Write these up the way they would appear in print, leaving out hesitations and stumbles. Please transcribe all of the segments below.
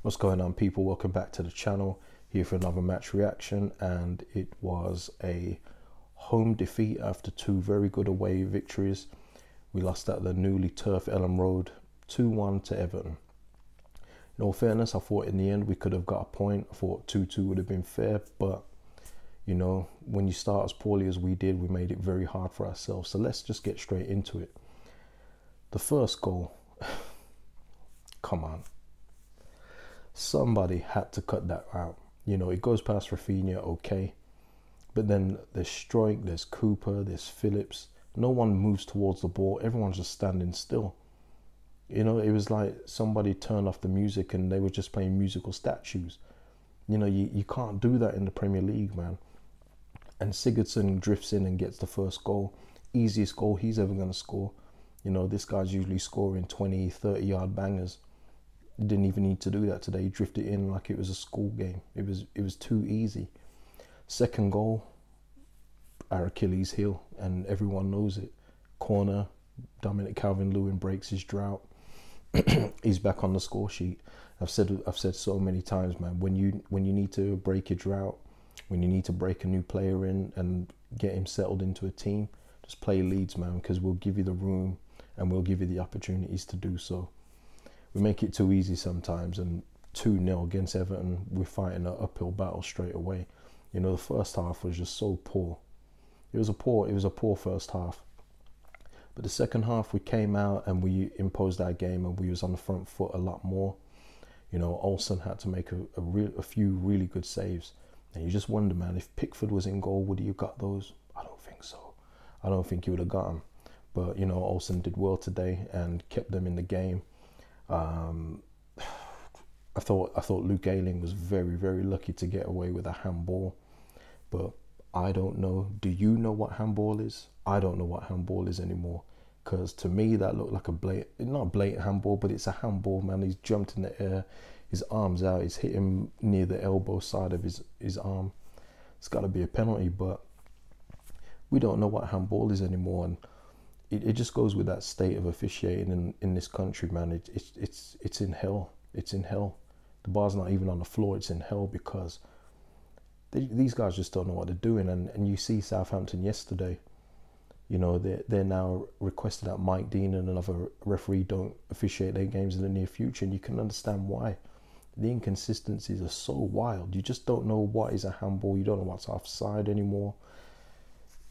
What's going on, people? Welcome back to the channel, here for another match reaction. And it was a home defeat after two very good away victories. We lost at the newly turf Elland Road 2-1 to Everton. In all fairness, I thought in the end we could have got a point. I thought 2-2 would have been fair, but you know, when you start as poorly as we did, we made it very hard for ourselves. So let's just get straight into it. The first goal, come on. Somebody had to cut that out. You know, it goes past Raphinha, okay. But then there's Stroik, there's Cooper, there's Phillips. No one moves towards the ball. Everyone's just standing still. You know, it was like somebody turned off the music and they were just playing musical statues. You know, you can't do that in the Premier League, man. And Sigurdsson drifts in and gets the first goal. Easiest goal he's ever going to score. You know, this guy's usually scoring 20, 30-yard bangers. He didn't even need to do that today. He drifted in like it was a school game. It was too easy. Second goal, our Achilles heel, and everyone knows it. Corner, Dominic Calvert-Lewin breaks his drought. He's back on the score sheet. I've said so many times, man, when you need to break your drought, when you need to break a new player in and get him settled into a team, just play Leeds, man, because we'll give you the room and we'll give you the opportunities to do so. We make it too easy sometimes, and 2-0 against Everton, we're fighting an uphill battle straight away. You know, the first half was just so poor. It was a poor first half. But the second half, we came out and we imposed our game and we was on the front foot a lot more. You know, Olsen had to make a few really good saves. And you just wonder, man, if Pickford was in goal, would he have got those? I don't think so. I don't think he would have got them. But, you know, Olsen did well today and kept them in the game. I thought Luke Ayling was very, very lucky to get away with a handball. But I don't know. Do you know what handball is? I don't know what handball is anymore. Because to me, that looked like a not a blatant handball, but it's a handball, man. He's jumped in the air, his arm's out, he's hit him near the elbow side of his arm. It's got to be a penalty, but we don't know what handball is anymore. And it just goes with that state of officiating in this country, man. It's in hell. It's in hell. The bar's not even on the floor. It's in hell because these guys just don't know what they're doing. And you see Southampton yesterday. You know, they're now requesting that Mike Dean and another referee don't officiate their games in the near future, and you can understand why. The inconsistencies are so wild. You just don't know what is a handball. You don't know what's offside anymore.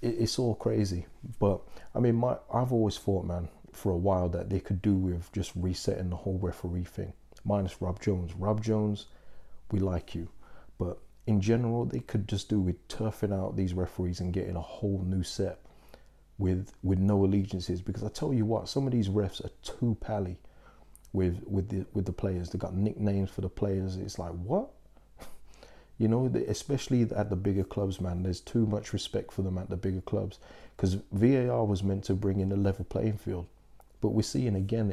It's all crazy. But I mean, I've always thought, man, for a while that they could do with just resetting the whole referee thing, minus Rob Jones. Rob Jones, we like you, but in general, they could just do with turfing out these referees and getting a whole new set with no allegiances. Because I tell you what, some of these refs are too pally with the players. They got nicknames for the players. It's like, what? You know, especially at the bigger clubs, man, there's too much respect for them at the bigger clubs, because VAR was meant to bring in a level playing field, but we're seeing again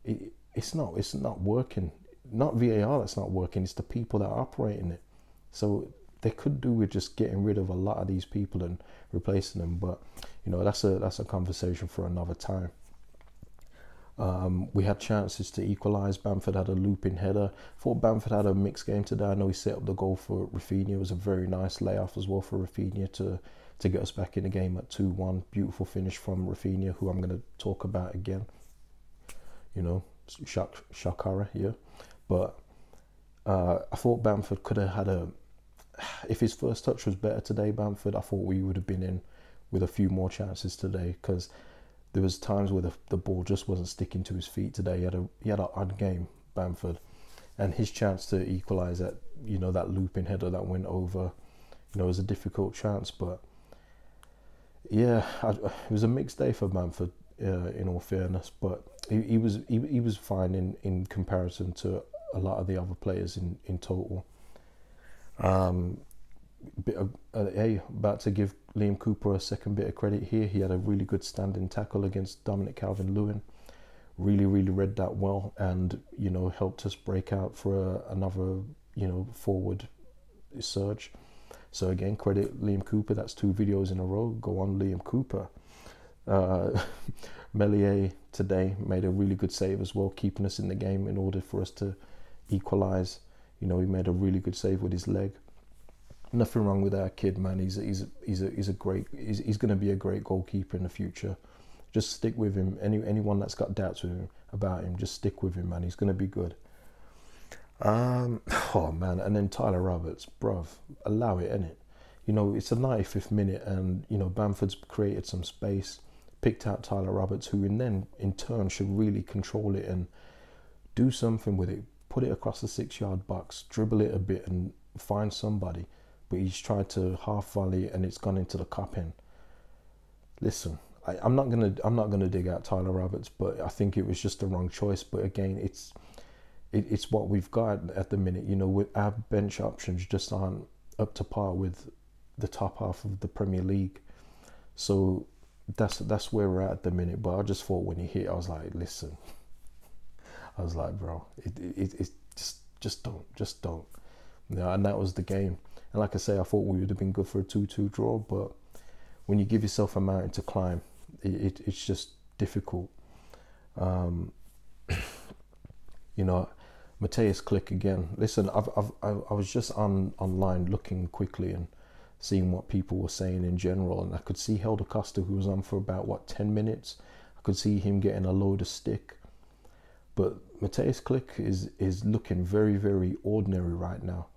it's not working. Not VAR that's not working, it's the people that are operating it. So they could do with just getting rid of a lot of these people and replacing them, but you know, that's a conversation for another time. We had chances to equalise. Bamford had a looping header. Thought Bamford had a mixed game today. I know he set up the goal for Raphinha. It was a very nice layoff as well for Raphinha to get us back in the game at 2-1. Beautiful finish from Raphinha, who I'm going to talk about again. You know, Shakara here. But I thought Bamford could have had if his first touch was better today, Bamford, I thought we would have been in with a few more chances today, because there was times where the ball just wasn't sticking to his feet today. He had an odd game, Bamford, and his chance to equalise that, you know, that looping header that went over, you know, was a difficult chance. But yeah, it was a mixed day for Bamford, in all fairness. But he was fine in comparison to a lot of the other players in total. About to give Liam Cooper a second bit of credit here. He had a really good standing tackle against Dominic Calvert-Lewin. Really read that well, and you know, helped us break out for another, you know, forward surge. So again, credit Liam Cooper. That's 2 videos in a row. Go on, Liam Cooper. Meslier today made a really good save as well, keeping us in the game in order for us to equalise. You know, he made a really good save with his leg. Nothing wrong with our kid, man. He's going to be a great goalkeeper in the future. Just stick with him. Anyone that's got doubts with him, about him, just stick with him, man. He's going to be good. Oh man, and then Tyler Roberts, bruv, allow it, innit? You know, it's the 95th minute, and you know Bamford's created some space, picked out Tyler Roberts, who in turn should really control it and do something with it. Put it across the 6-yard box, dribble it a bit, and find somebody. But he's tried to half volley, and it's gone into the cup end. Listen, I'm not gonna dig out Tyler Roberts, but I think it was just the wrong choice. But again, it's what we've got at the minute. You know, with our bench options just aren't up to par with the top half of the Premier League. So that's where we're at the minute. But I just thought when he hit, I was like, listen, I was like, bro, it's just don't. You know, and that was the game. And like I say, I thought we would have been good for a 2-2 draw. But when you give yourself a mountain to climb, it's just difficult. You know, Mateus Click again. Listen, I was just online looking quickly and seeing what people were saying in general, and I could see Helder Costa, who was on for about 10 minutes. I could see him getting a load of stick, but Mateus Click is looking very, very ordinary right now.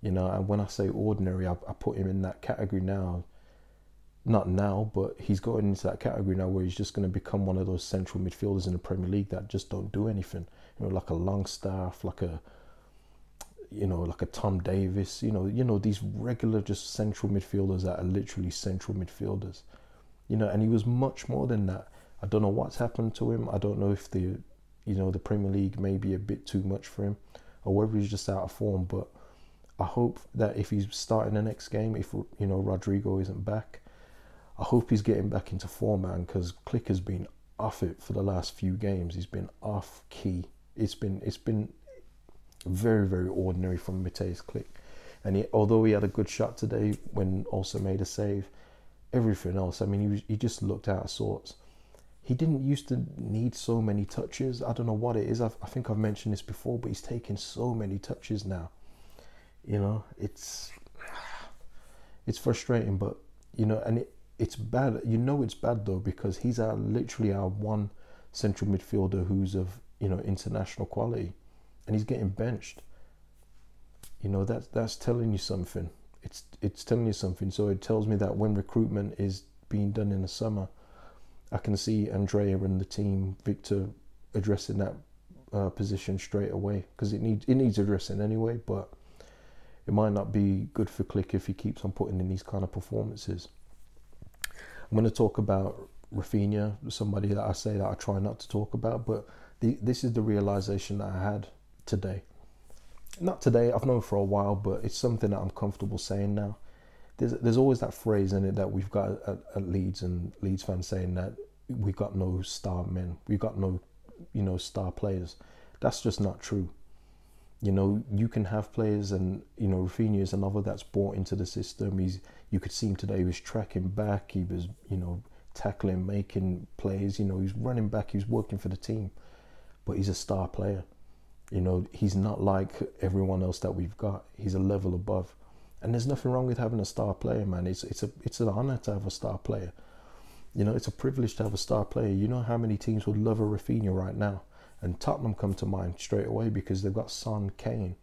You know, and when I say ordinary, I put him in that category now. Not now, but he's going into that category now where he's just going to become one of those central midfielders in the Premier League that just don't do anything. You know, like a Longstaff, like a Tom Davis. You know these regular just central midfielders that are literally central midfielders. You know, and he was much more than that. I don't know what's happened to him. I don't know if the Premier League may be a bit too much for him, or whether he's just out of form. But I hope that if he's starting the next game, if Rodrigo isn't back, I hope he's getting back into form, man, because Click has been off it for the last few games. He's been off key. It's been very, very ordinary from Mateus Click. And although he had a good shot today when also made a save, everything else, I mean, he just looked out of sorts. He didn't used to need so many touches. I don't know what it is. I think I've mentioned this before, but he's taking so many touches now. You know, it's frustrating, but, you know, and it's bad. You know it's bad, though, because he's literally our one central midfielder who's of, you know, international quality, and he's getting benched. You know, that's telling you something. It's telling you something. So it tells me that when recruitment is being done in the summer, I can see Andrea and the team, Victor, addressing that position straight away, because it needs addressing anyway. But it might not be good for Click if he keeps on putting in these kind of performances. I'm going to talk about Raphinha, somebody that I say that I try not to talk about, but this is the realization that I had today. Not today, I've known for a while, but it's something that I'm comfortable saying now. There's always that phrase in it that we've got at Leeds, and Leeds fans saying that we've got no star men, we've got no, you know, star players. That's just not true. You know, you can have players, and, you know, Raphinha is another that's bought into the system. You could see him today, he was tracking back, he was, you know, tackling, making plays, you know, he's running back, he's working for the team. But he's a star player. You know, he's not like everyone else that we've got. He's a level above. And there's nothing wrong with having a star player, man. It's an honor to have a star player. You know, it's a privilege to have a star player. You know how many teams would love a Raphinha right now? And Tottenham come to mind straight away because they've got Son, Kane.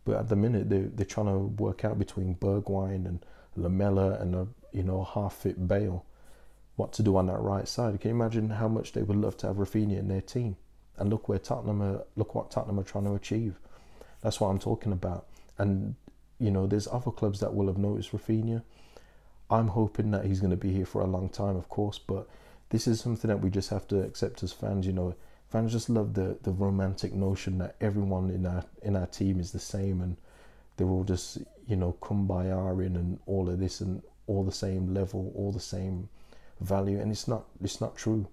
But at the minute, they're trying to work out between Bergwijn and Lamella and a half-fit Bale what to do on that right side. Can you imagine how much they would love to have Raphinha in their team? And look what Tottenham are trying to achieve. That's what I'm talking about. And, you know, there's other clubs that will have noticed Raphinha. I'm hoping that he's going to be here for a long time, of course, but this is something that we just have to accept as fans. You know, fans just love the romantic notion that everyone in our team is the same, and they're all just, you know, kumbayaing and all of this, and all the same level, all the same value, and it's not true.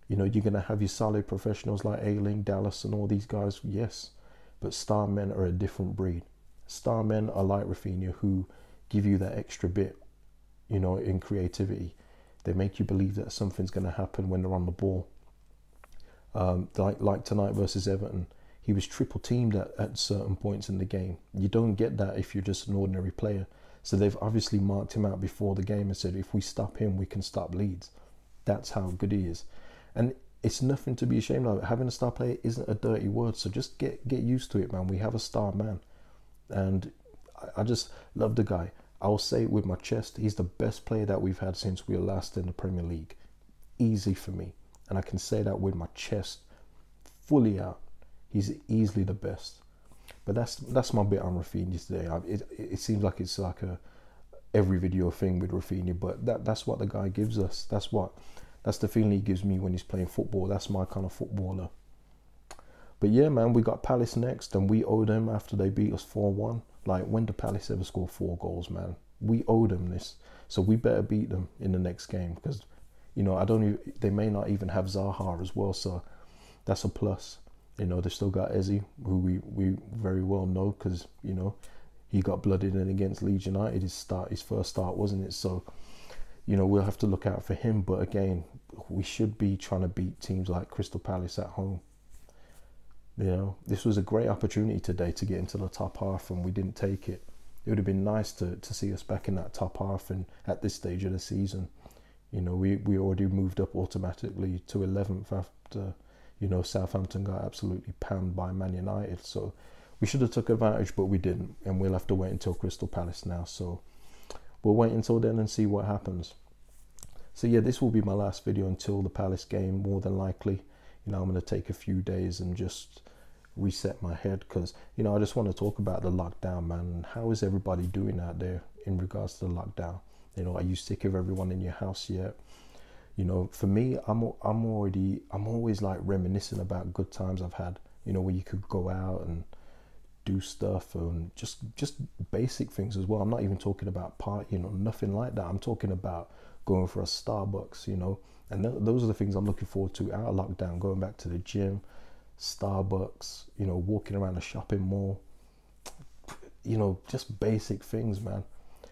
You know, you're going to have your solid professionals like Ayling, Dallas, and all these guys, yes, but star men are a different breed. Star men are like Raphinha, who give you that extra bit, you know, in creativity. They make you believe that something's going to happen when they're on the ball. Like tonight versus Everton, he was triple teamed at certain points in the game. You don't get that if you're just an ordinary player. So they've obviously marked him out before the game and said, if we stop him, we can stop Leeds. That's how good he is. And it's nothing to be ashamed of. Having a star player isn't a dirty word. So just get used to it, man. We have a star man. And I just love the guy. I'll say it with my chest. He's the best player that we've had since we were last in the Premier League. Easy for me. And I can say that with my chest fully out. He's easily the best. But that's my bit on Raphinha today. It seems like it's like every video thing with Raphinha, but that's what the guy gives us. That's the feeling he gives me when he's playing football. That's my kind of footballer. But yeah, man, we got Palace next, and we owe them after they beat us 4-1. Like, when did Palace ever score 4 goals, man? We owe them this, so we better beat them in the next game, because, you know, they may not even have Zaha as well, so that's a plus. You know, they've still got Eze, who we very well know, because, you know, he got blooded in against Leeds United, his first start, wasn't it? So, you know, we'll have to look out for him. But again, we should be trying to beat teams like Crystal Palace at home. You know, this was a great opportunity today to get into the top half, and we didn't take it. It would have been nice to see us back in that top half, and at this stage of the season, you know, we already moved up automatically to 11th after, you know, Southampton got absolutely panned by Man United. So we should have took advantage, but we didn't, and we'll have to wait until Crystal Palace now. So we'll wait until then and see what happens. So yeah, this will be my last video until the Palace game, more than likely. You know, I'm going to take a few days and just reset my head, because, you know, I just want to talk about the lockdown, man. How is everybody doing out there in regards to the lockdown? You know, are you sick of everyone in your house yet? You know, for me, I'm always like reminiscing about good times I've had, you know, where you could go out and do stuff, and just basic things as well. I'm not even talking about partying or nothing like that. I'm talking about going for a Starbucks, you know, and those are the things I'm looking forward to out of lockdown. Going back to the gym, Starbucks, you know, walking around a shopping mall, you know, just basic things, man.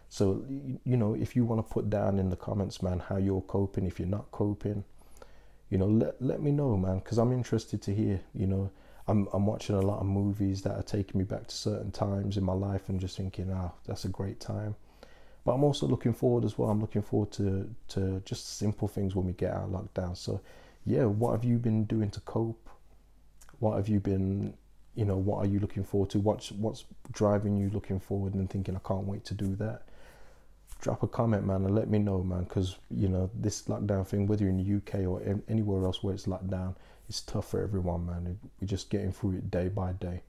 So, you know, if you want to put down in the comments, man, how you're coping, if you're not coping, you know, let me know, man, because I'm interested to hear. You know, I'm watching a lot of movies that are taking me back to certain times in my life, and just thinking, that's a great time. But I'm also looking forward as well. I'm looking forward to just simple things when we get out of lockdown. So yeah, what have you been doing to cope? What have you been, you know, what are you looking forward to? What's driving you looking forward and thinking, I can't wait to do that? Drop a comment, man, and let me know, man, because, you know, this lockdown thing, whether you're in the UK or anywhere else where it's locked down, it's tough for everyone, man. We're just getting through it day by day,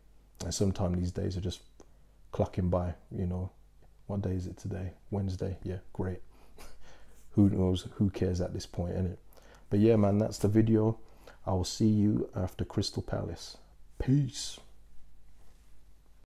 and sometimes these days are just clocking by. You know, what day is it today? Wednesday. Yeah, great. Who knows? Who cares at this point, innit? But yeah, man, that's the video. I will see you after Crystal Palace. Peace.